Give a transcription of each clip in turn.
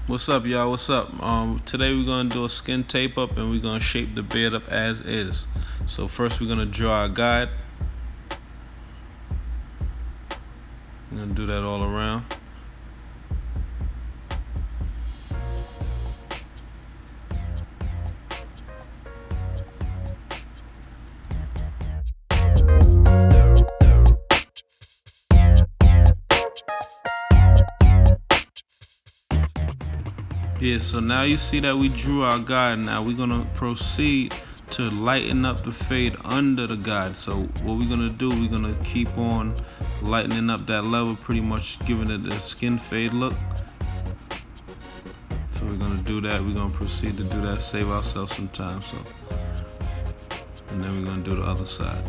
What's up, y'all? What's up? Today we're gonna do a skin tape up and we're gonna shape the beard up as is. So first we're gonna draw a guide. We're gonna do that all around. Yeah, so now you see that we drew our guide. Now we're gonna proceed to lighten up the fade under the guide. So what we're gonna do, we're gonna keep on lightening up that level, pretty much giving it a skin fade look. So we're gonna do that. We're gonna proceed to do that, save ourselves some time. And then we're gonna do the other side.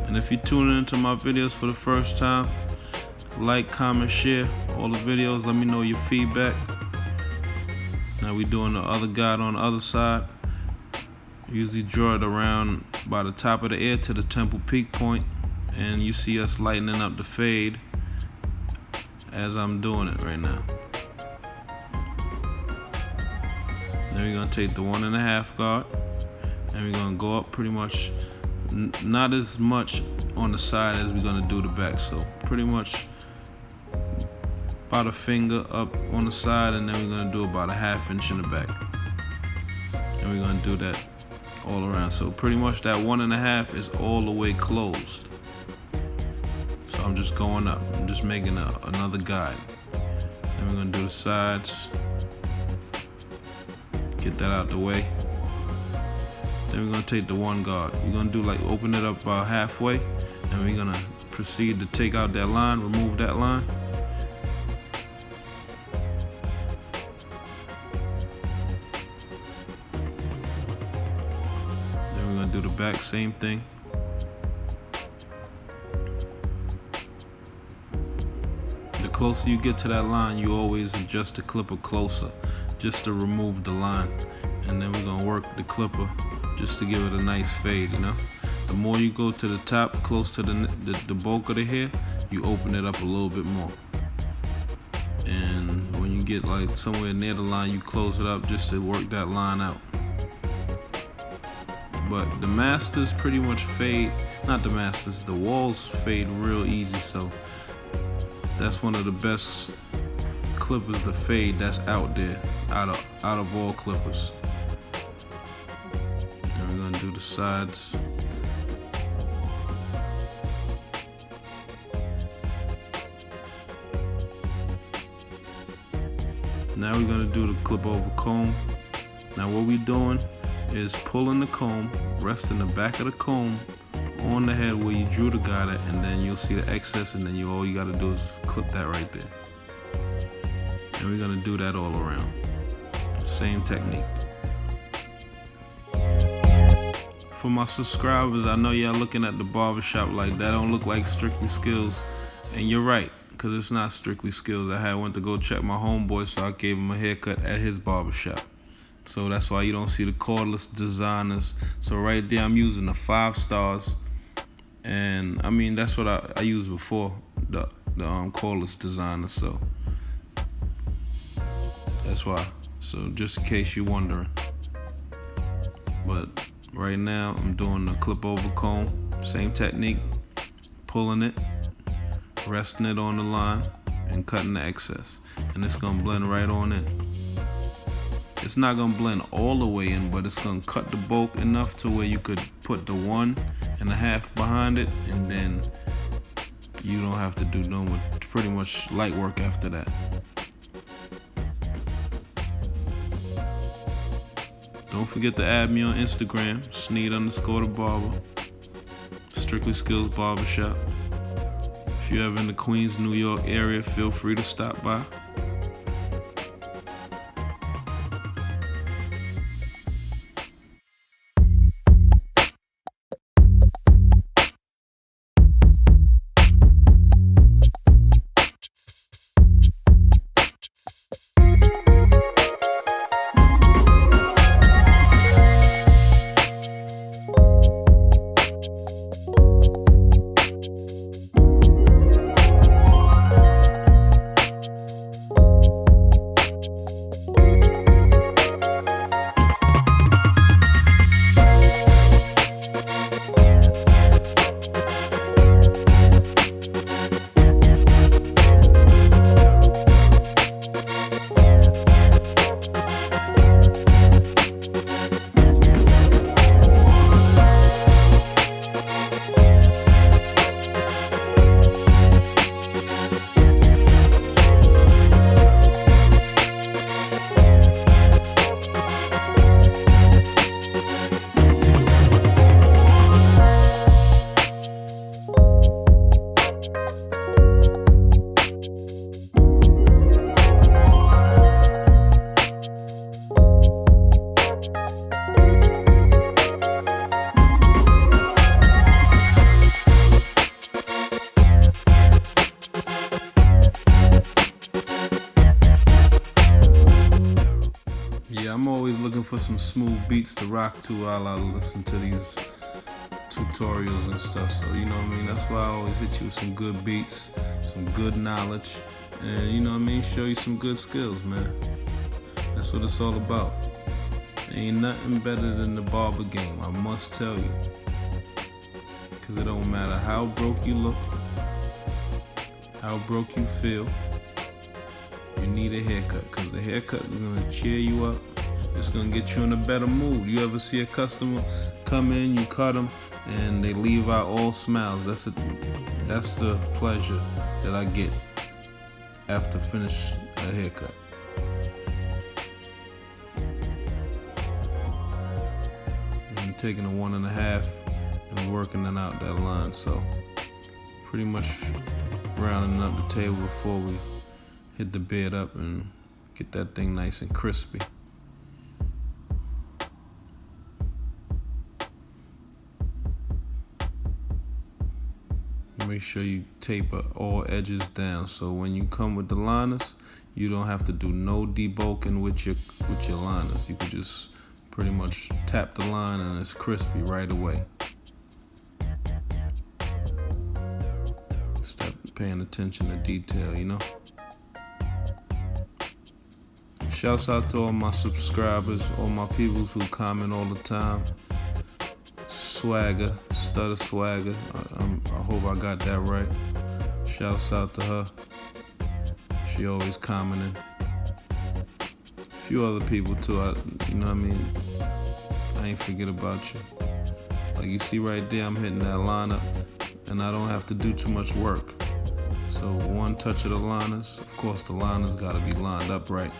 And if you're tuning into my videos for the first time, like, comment, share all the videos. Let me know your feedback. Now we're doing the other guide on the other side. Usually draw it around by the top of the ear to the temple peak point, and you see us lightening up the fade as I'm doing it right now. Then we're gonna take the 1.5 guard and we're gonna go up pretty much, not as much on the side as we're gonna do the back. So pretty much about a finger up on the side, and then we're gonna do about a 1/2 inch in the back. And we're gonna do that all around. So pretty much that 1.5 is all the way closed. So I'm just going up. I'm just making another guide. Then we're gonna do the sides. Get that out the way. Then we're gonna take the 1 guard. We're gonna do like open it up about halfway, and we're gonna proceed to take out that line, remove that line. Do the back, same thing. The closer you get to that line, you always adjust the clipper closer just to remove the line. And then we're gonna work the clipper just to give it a nice fade, you know. The more you go to the top, close to the bulk of the hair, you open it up a little bit more. And when you get like somewhere near the line, you close it up just to work that line out. But the masters pretty much fade, not the masters, the walls fade real easy. So that's one of the best clippers to fade that's out there, out of all clippers. And we're gonna do the sides. Now we're gonna do the clip over comb. Now what we're doing is pulling the comb, resting the back of the comb on the head where you drew the guide at, and then you'll see the excess, and then all you gotta do is clip that right there. And we're gonna do that all around. Same technique. For my subscribers, I know y'all looking at the barbershop like that don't look like Strictly Skills, and you're right, because it's not Strictly Skills. I went to go check my homeboy, so I gave him a haircut at his barbershop. So that's why you don't see the cordless designers. So right there, I'm using the 5 stars, and I mean that's what I used before, the cordless designer. So that's why. So just in case you're wondering. But right now I'm doing the clip over comb, same technique, pulling it, resting it on the line, and cutting the excess, and it's gonna blend right on in. It's not gonna blend all the way in, but it's gonna cut the bulk enough to where you could put the 1.5 behind it, and then you don't have to do pretty much light work after that. Don't forget to add me on Instagram, Sneed_the_barber, Strictly Skills Barbershop. If you're ever in the Queens, New York area, feel free to stop by. for some smooth beats to rock to while I listen to these tutorials and stuff. So you know what I mean, that's why I always hit you with some good beats, some good knowledge, and you know what I mean, show you some good skills, man. That's what it's all about. Ain't nothing better than the barber game, I must tell you. Cause it don't matter how broke you look, how broke you feel, you need a haircut. Cause the haircut is gonna cheer you up. It's gonna get you in a better mood. You ever see a customer come in, you cut them, and they leave out all smiles? That's the pleasure that I get after finish a haircut. I'm taking a 1.5 and working it out that line. So pretty much rounding up the table before we hit the bed up and get that thing nice and crispy. Make sure you taper all edges down, so when you come with the liners, you don't have to do no debulking with your liners. You can just pretty much tap the line and it's crispy right away. Stop paying attention to detail, you know. Shouts out to all my subscribers, all my people who comment all the time. Swagger, Stutter Swagger, I hope I got that right. Shouts out to her. She always commenting. A few other people too, you know what I mean? I ain't forget about you. Like you see right there, I'm hitting that lineup and I don't have to do too much work. So one touch of the liners, of course the liners gotta be lined up right.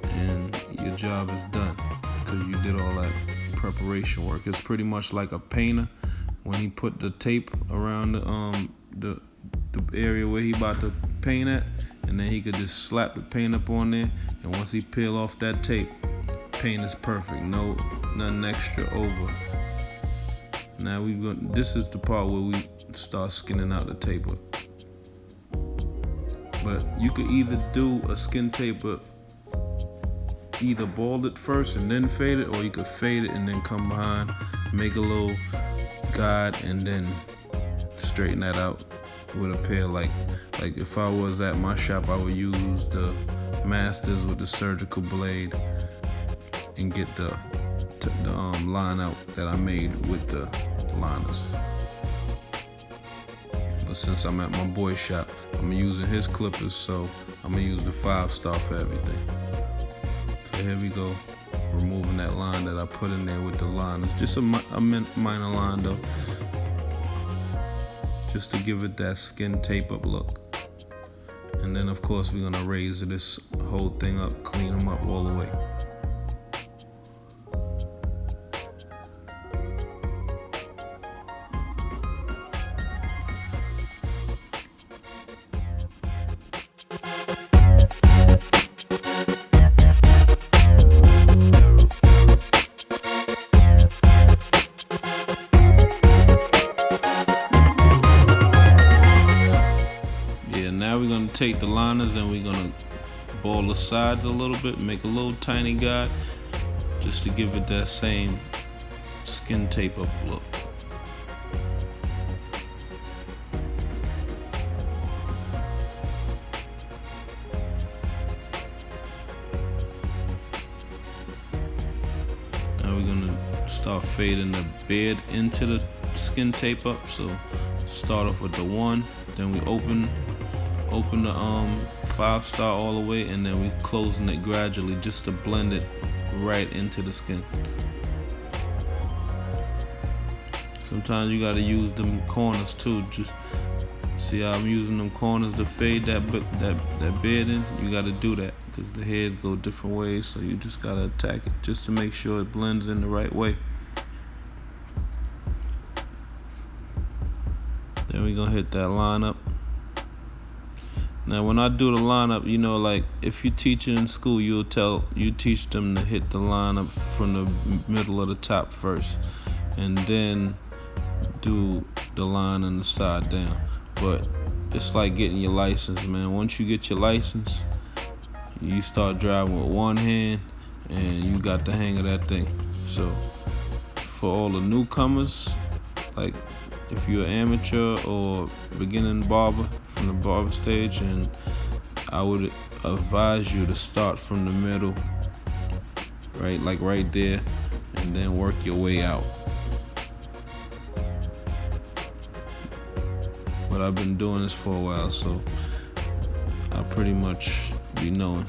And your job is done because you did all that preparation work. It's pretty much like a painter when he put the tape around the area where he about to paint at, and then he could just slap the paint up on there, and once he peel off that tape, paint is perfect. Nothing extra over. Now this is the part where we start skinning out the taper. But you could either do a skin taper, either bald it first and then fade it, or you could fade it and then come behind, make a little guide, and then straighten that out with a pair. Like if I was at my shop, I would use the Masters with the surgical blade and get the line out that I made with the liners. But since I'm at my boy shop, I'm using his clippers, so I'm gonna use the 5-star for everything. So here we go, removing that line that I put in there with the liners. Just a minor line though, just to give it that skin tape up look. And then of course we're gonna razor this whole thing up, clean them up all the way. Now we're gonna take the liners and we're gonna ball the sides a little bit, make a little tiny guide, just to give it that same skin tape up look. Now we're gonna start fading the beard into the skin tape up. So start off with the 1, then we open the 5-star all the way, and then we closing it gradually just to blend it right into the skin. Sometimes you gotta use them corners too. Just see how I'm using them corners to fade that beard in. You gotta do that because the heads go different ways, so you just gotta attack it just to make sure it blends in the right way. Then we're gonna hit that line up. Now when I do the lineup, you know, like if you teach it in school, you teach them to hit the lineup from the middle of the top first, and then do the line on the side down. But it's like getting your license, man. Once you get your license, you start driving with one hand and you got the hang of that thing. So for all the newcomers, like if you're an amateur or beginning barber from the barber stage, and I would advise you to start from the middle, right, like right there, and then work your way out. But I've been doing this for a while, so I pretty much be knowing.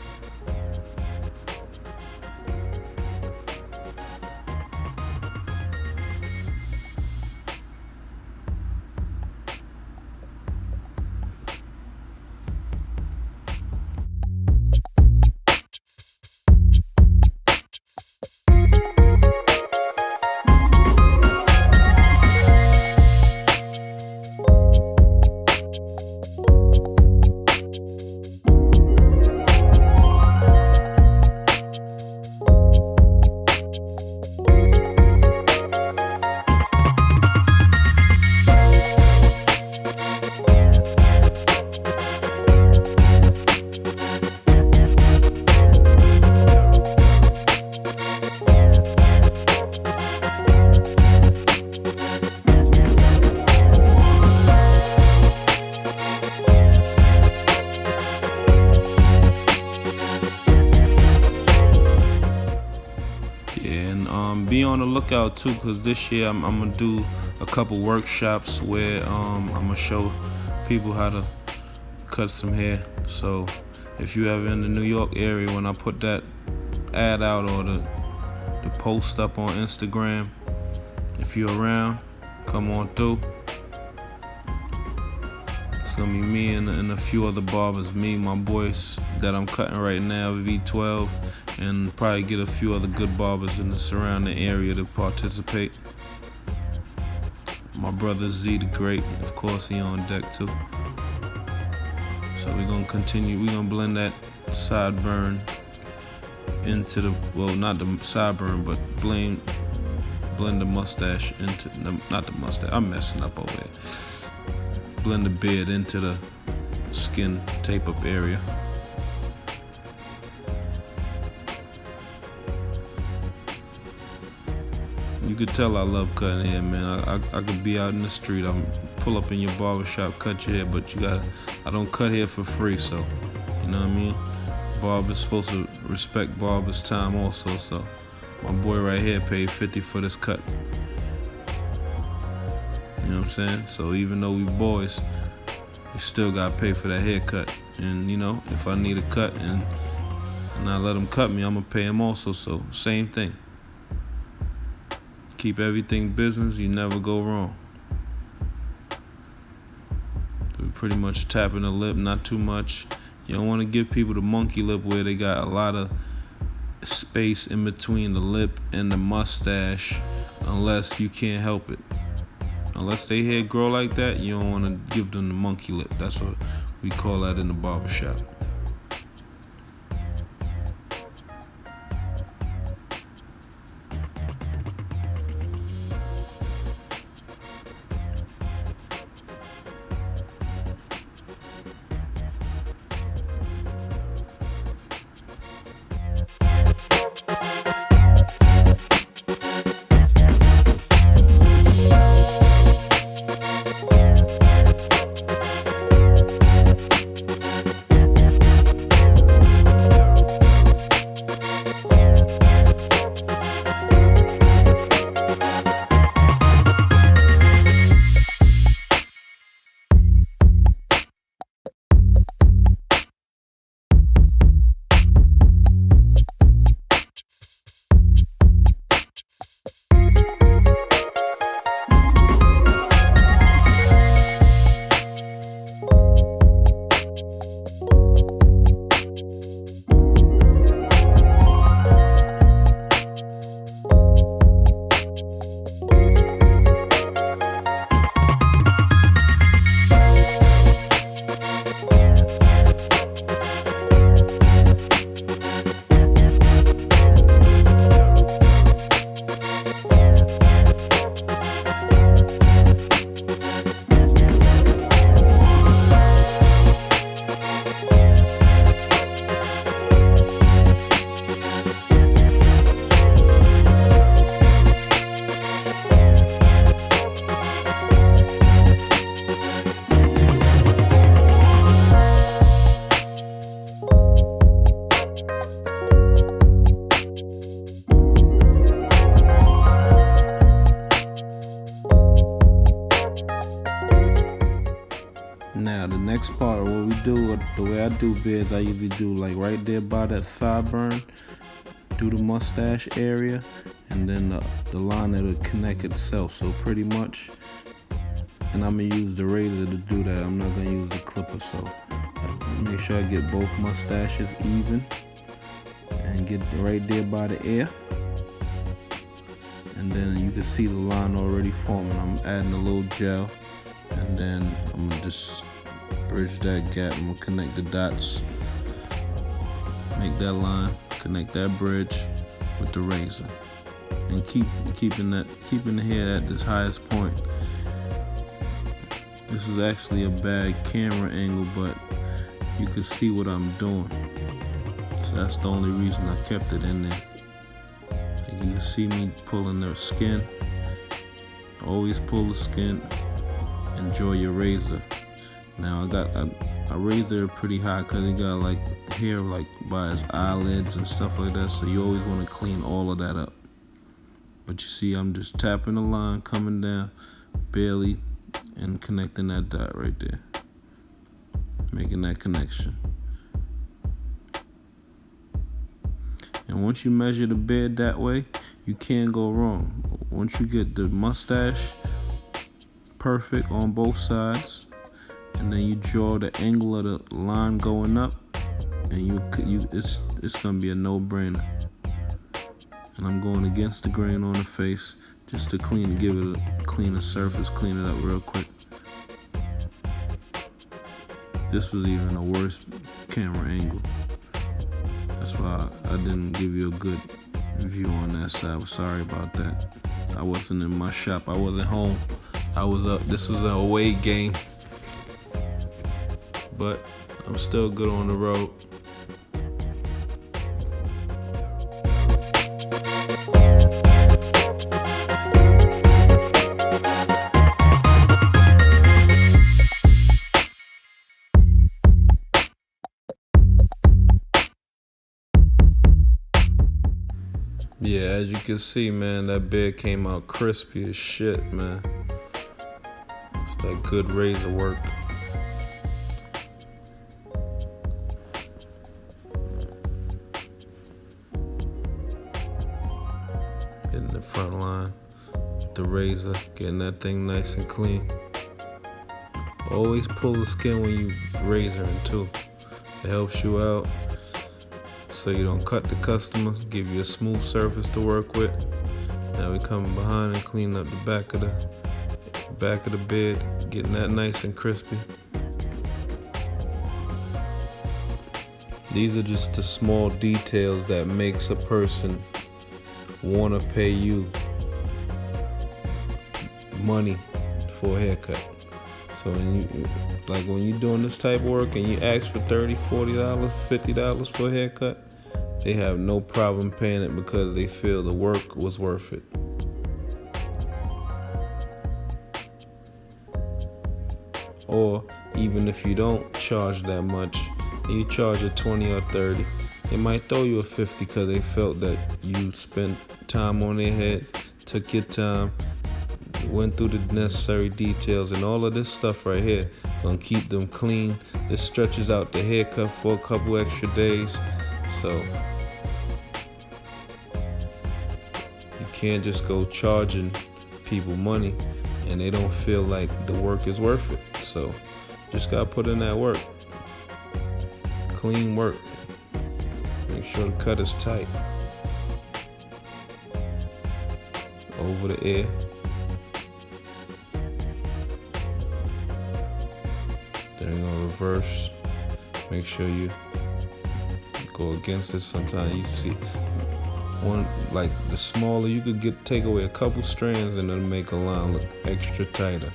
Be on the lookout too, because this year I'm gonna do a couple workshops where I'm gonna show people how to cut some hair. So if you ever in the New York area, when I put that ad out or the post up on Instagram, if you're around, come on through. It's gonna be me and a few other barbers, me, my boys that I'm cutting right now, V12, and probably get a few other good barbers in the surrounding area to participate. My brother Z the Great, of course, he on deck too. So we're gonna continue, we're gonna blend that sideburn into the, well, not the sideburn, but blend the mustache into, not the mustache, I'm messing up over here. Blend the beard into the skin tape up area. You could tell I love cutting hair, man. I could be out in the street, I'm pull up in your barbershop, cut your hair, but I don't cut hair for free, so, you know what I mean? Barber's supposed to respect barber's time also, so my boy right here paid 50 for this cut. You know what I'm saying? So even though we boys, we still gotta pay for that haircut. And you know, if I need a cut and I let him cut me, I'm gonna pay him also, so same thing. Keep everything business, you never go wrong. We're pretty much tapping the lip, not too much. You don't want to give people the monkey lip where they got a lot of space in between the lip and the mustache, unless you can't help it. Unless they hair grow like that, you don't want to give them the monkey lip. That's what we call that in the barbershop. the way I do beards, I usually do like right there by that sideburn, do the mustache area, and then the line that'll connect itself. So pretty much, and I'm gonna use the razor to do that. I'm not gonna use the clipper. So make sure I get both mustaches even and get right there by the ear. And then you can see the line already forming. I'm adding a little gel, and then I'm gonna just bridge that gap. I'm gonna connect the dots, make that line, connect that bridge with the razor, and keeping the hair at this highest point. This is actually a bad camera angle, but you can see what I'm doing. So that's the only reason I kept it in there. You can see me pulling the skin. Always pull the skin. Enjoy your razor. Now I razor it pretty high because it got like hair like by his eyelids and stuff like that. So you always want to clean all of that up. But you see, I'm just tapping the line, coming down, barely, and connecting that dot right there, making that connection. And once you measure the beard that way, you can't go wrong. Once you get the mustache perfect on both sides, and then you draw the angle of the line going up, and it's gonna be a no-brainer. And I'm going against the grain on the face just to give it a cleaner surface, clean it up real quick. This was even a worse camera angle. That's why I didn't give you a good view on that side. I'm sorry about that. I wasn't in my shop. I wasn't home. I was up. This was an away game. But I'm still good on the road. Yeah, as you can see, man, that beard came out crispy as shit, man. It's that good razor work. Getting the front line, the razor, getting that thing nice and clean. Always pull the skin when you razoring too. It helps you out, so you don't cut the customer, give you a smooth surface to work with. Now we coming behind and clean up the back of the beard, getting that nice and crispy. These are just the small details that makes a person want to pay you money for a haircut. So when you're doing this type of work and you ask for $30, $40, $50 for a haircut, they have no problem paying it because they feel the work was worth it. Or even if you don't charge that much, you charge a 20 or 30, they might throw you a 50 because they felt that you spent time on their head, took your time, went through the necessary details, and all of this stuff right here gonna keep them clean. This stretches out the haircut for a couple extra days. So you can't just go charging people money and they don't feel like the work is worth it. So just gotta put in that work. Clean work. Make sure the cut is tight. Over the ear. Then you're gonna reverse. Make sure you go against it. Sometimes you see one, like the smaller, you could take away a couple strands and it'll make a line look extra tighter.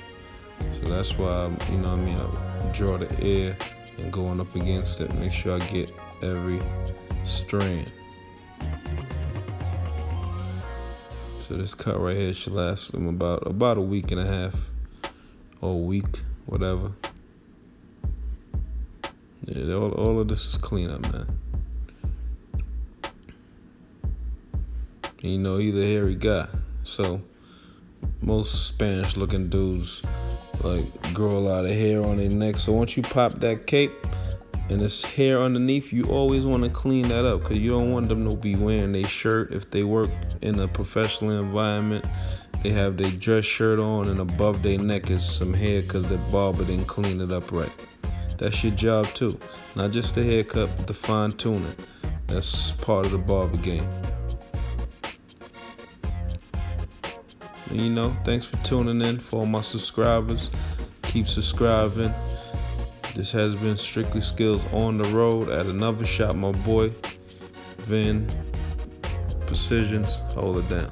So that's why, I draw the ear and going up against it. Make sure I get every strand. So this cut right here should last them about a week and a half or a week, whatever. Yeah, all of this is cleanup, man. And he's a hairy guy. So most Spanish looking dudes like grow a lot of hair on their neck. So once you pop that cape, and this hair underneath, you always want to clean that up because you don't want them to be wearing their shirt. If they work in a professional environment, they have their dress shirt on and above their neck is some hair because the barber didn't clean it up right. That's your job too. Not just the haircut, but the fine tuning. That's part of the barber game. And thanks for tuning in. For all my subscribers, keep subscribing. This has been Strictly Skills on the road at another shop. My boy, Vin Precisions, hold it down.